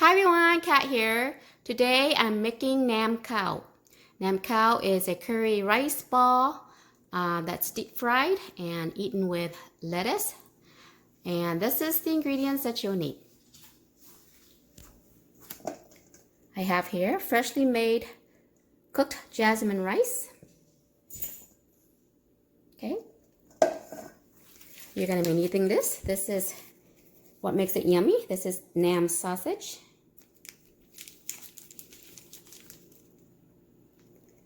Hi everyone, Kat here. Today I'm making Namkao. Namkao is a curry rice ball that's deep fried and eaten with lettuce. And this is the ingredients that you'll need. I have here freshly made cooked jasmine rice. Okay. You're going to be needing this. This is what makes it yummy. This is Nam sausage.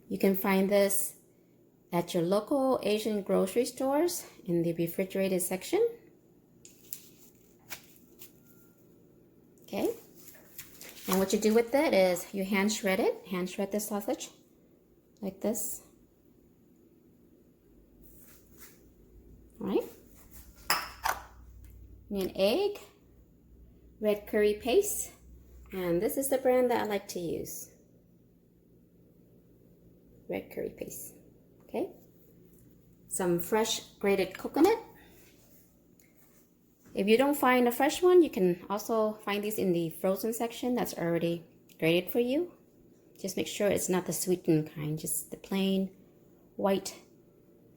You can find this at your local Asian grocery stores in the refrigerated section. Okay. And what you do with it is you hand shred the sausage like this. All right. You need an egg, red curry paste, and this is the brand that I like to use. Red curry paste. Okay. Some fresh grated coconut. If you don't find a fresh one, you can also find these in the frozen section that's already grated for you. Just make sure it's not the sweetened kind, just the plain white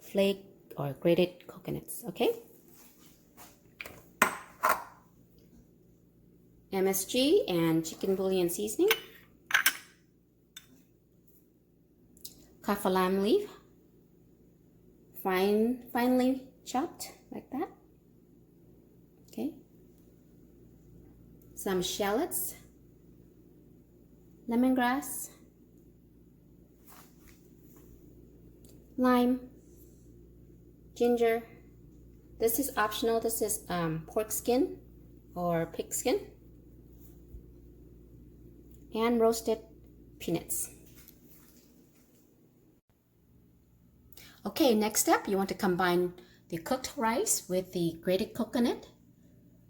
flake or grated coconuts. Okay. MSG and chicken bouillon seasoning. Kaffir lime leaf, finely chopped like that. Okay. Some shallots, lemongrass, lime, ginger. This is optional. This is pork skin or pig skin, and roasted peanuts. Okay, next step, you want to combine the cooked rice with the grated coconut,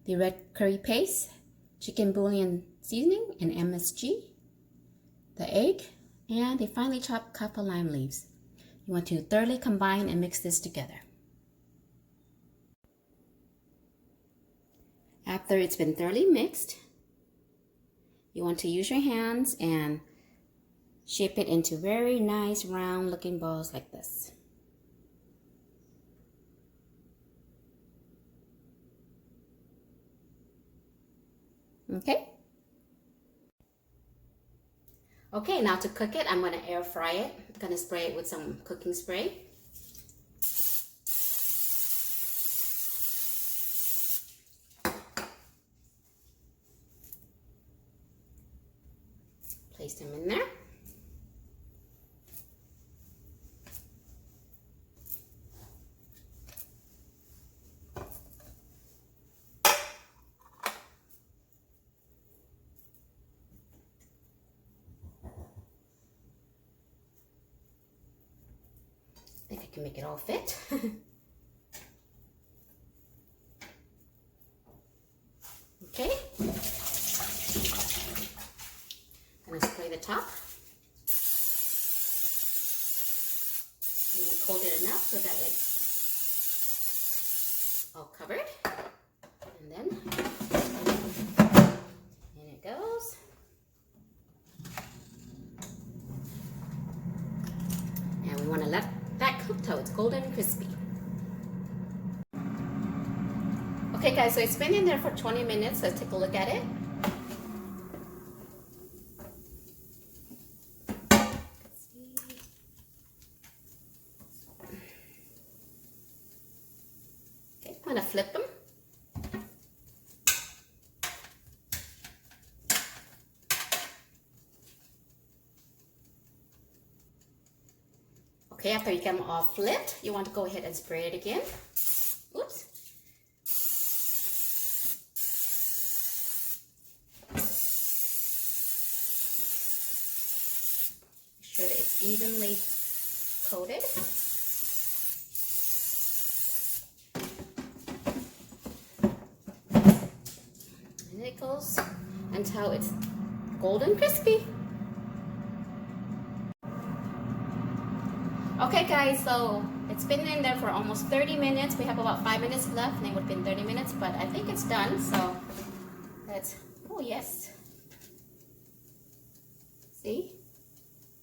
the red curry paste, chicken bouillon seasoning, and MSG, the egg, and the finely chopped kaffir lime leaves. You want to thoroughly combine and mix this together. After it's been thoroughly mixed, you want to use your hands and shape it into very nice round looking balls like this. Okay. Okay, now to cook it, I'm going to air fry it. I'm going to spray it with some cooking spray. Place them in there. I think I can make it all fit. Okay. I'm going to spray the top. I'm going to hold it enough so that it's all covered. And then, in it goes. And we want to let that cook till it's golden and crispy. Okay guys, so it's been in there for 20 minutes. Let's take a look at it. Okay, I'm going to flip them. Okay, after you get them all flipped, you want to go ahead and spray it again. Oops. Make sure that it's evenly coated. And it goes until it's golden crispy. Okay guys, so it's been in there for almost 30 minutes. We have about 5 minutes left, and it would have been 30 minutes, but I think it's done. So let's, oh yes, See?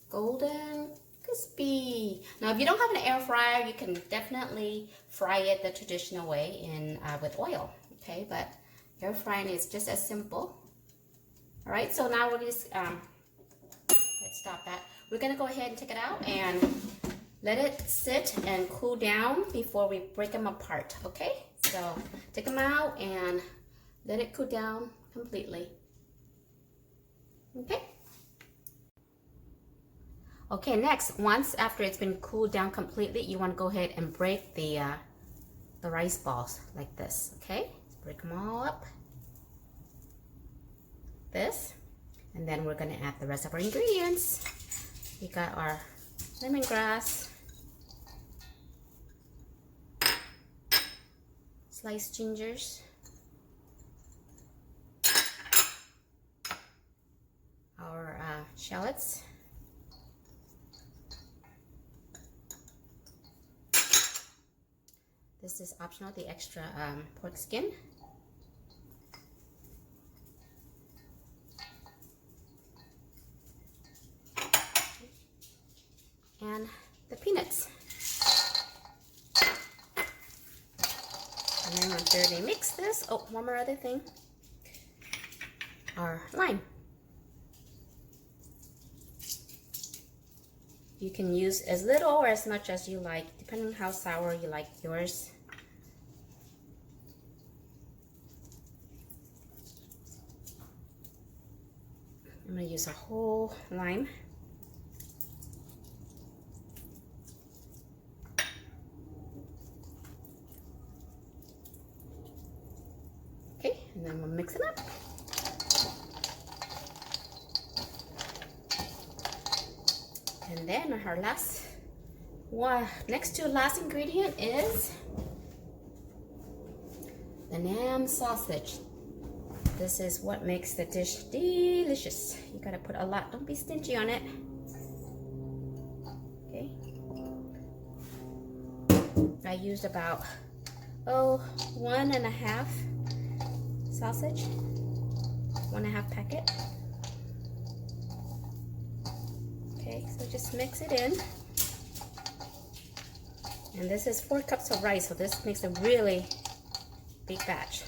Golden, crispy. Now, if you don't have an air fryer, you can definitely fry it the traditional way with oil, okay? But air frying is just as simple. All right, so now we're just, let's stop that. We're gonna go ahead and take it out and let it sit and cool down before we break them apart, okay? So take them out and let it cool down completely, okay? Okay, next, once after it's been cooled down completely, you want to go ahead and break the rice balls like this, okay? Break them all up, this, and then we're gonna add the rest of our ingredients. We got our lemongrass, sliced gingers, our shallots, this is optional, the extra pork skin, and the peanuts. And then after they mix this, oh, one more other thing, our lime. You can use as little or as much as you like, depending on how sour you like yours. I'm going to use a whole lime. Okay, and then we'll mix it up. And then our last one, next to last ingredient is the Nam sausage. This is what makes the dish delicious. You gotta put a lot, don't be stingy on it. Okay. I used about, 1.5 sausage, 1.5 packet. Okay, so just mix it in. And this is 4 cups of rice, so this makes a really big batch.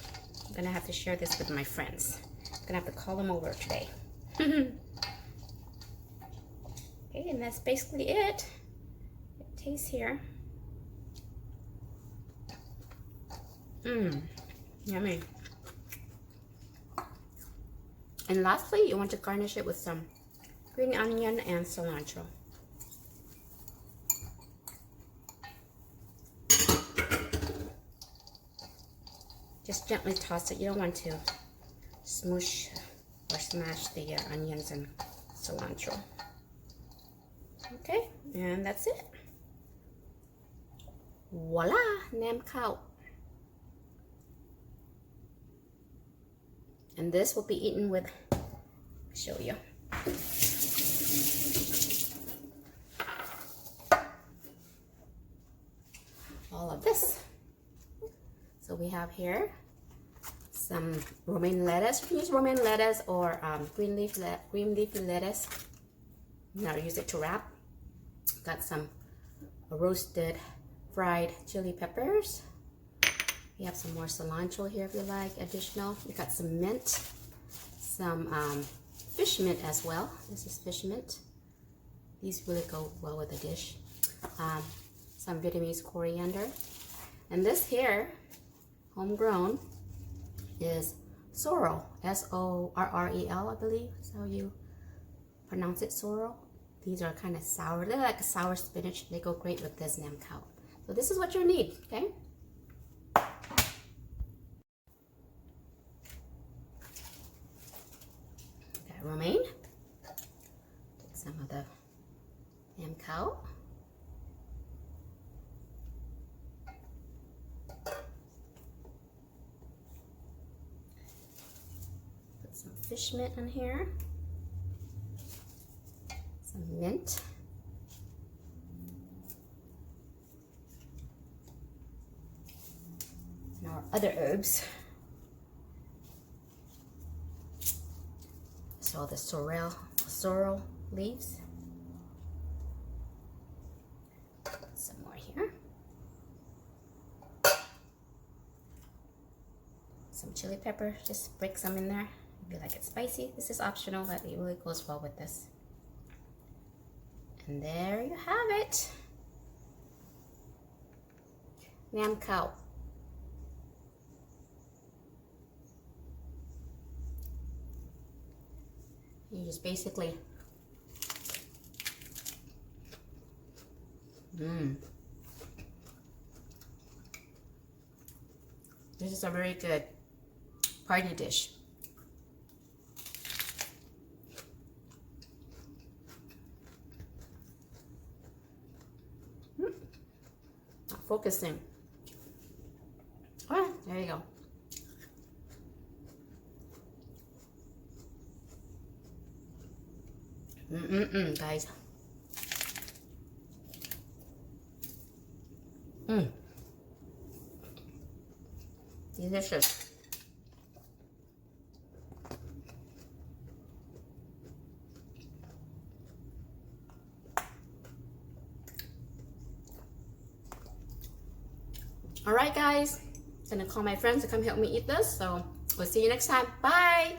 I'm gonna have to share this with my friends. I'm gonna have to call them over today. Okay, and that's basically it. It tastes here. Yummy. And lastly, you want to garnish it with some green onion and cilantro. Just gently toss it. You don't want to smoosh or smash the onions and cilantro. Okay, and that's it. Voila, Namkao. And this will be eaten with, I'll show you. All of this. So we have here some romaine lettuce. You can use romaine lettuce or green leafy lettuce. Now use it to wrap. Got some roasted fried chili peppers. We have some more cilantro here if you like, additional. We got some mint, some fish mint as well. This is fish mint. These really go well with the dish. Some Vietnamese coriander. And this here, homegrown, is sorrel, S-O-R-R-E-L, I believe is how you pronounce it, sorrel. These are kind of sour. They're like a sour spinach. They go great with this Namkao. So this is what you need, okay? Got romaine. Take some of the Namkao. Put some fish mint in here. Some mint. And our other herbs. So the sorrel, leaves. Some more here. Some chili pepper, just break some in there if you like it spicy. This is optional, but it really goes well with this. And there you have it. Namkao. You just basically this is a very good party dish. Not focusing. Oh, there you go. Guys. Delicious. All right, guys. I'm gonna call my friends to come help me eat this. So we'll see you next time. Bye.